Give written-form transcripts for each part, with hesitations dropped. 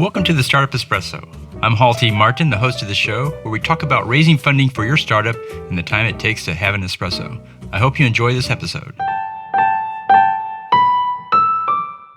welcome to the Startup Espresso. I'm Hall T. Martin, the host of the show, where we talk about raising funding for your startup and the time it takes to have an espresso. I hope you enjoy this episode.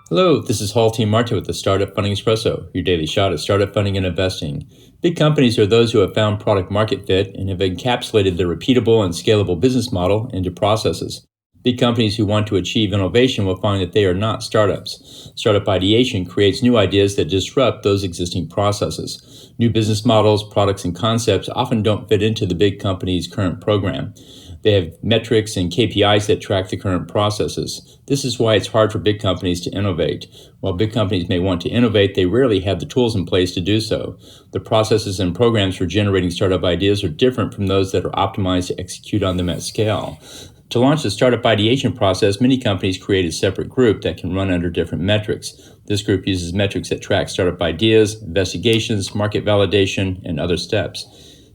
Hello, this is Hall T. Martin with the Startup Funding Espresso, your daily shot at startup funding and investing. Big companies are those who have found product market fit and have encapsulated their repeatable and scalable business model into processes. Big companies who want to achieve innovation will find that they are not startups. Startup ideation creates new ideas that disrupt those existing processes. New business models, products, and concepts often don't fit into the big company's current program. They have metrics and KPIs that track the current processes. This is why it's hard for big companies to innovate. While big companies may want to innovate, they rarely have the tools in place to do so. The processes and programs for generating startup ideas are different from those that are optimized to execute on them at scale. To launch the startup ideation process, many companies create a separate group that can run under different metrics. This group uses metrics that track startup ideas, investigations, market validation, and other steps.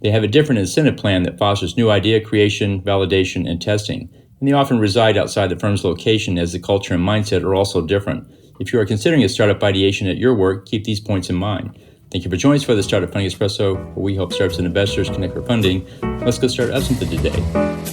They have a different incentive plan that fosters new idea creation, validation, and testing, and they often reside outside the firm's location as the culture and mindset are also different. If you are considering a startup ideation at your work, keep these points in mind. Thank you for joining us for the Startup Funding Espresso, where we help startups and investors connect for funding. Let's go start up something today.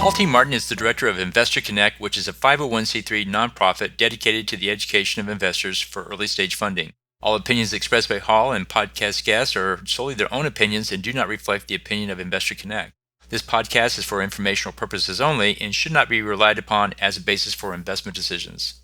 Hall T. Martin is the director of Investor Connect, which is a 501c3 nonprofit dedicated to the education of investors for early-stage funding. All opinions expressed by Hall and podcast guests are solely their own opinions and do not reflect the opinion of Investor Connect. This podcast is for informational purposes only and should not be relied upon as a basis for investment decisions.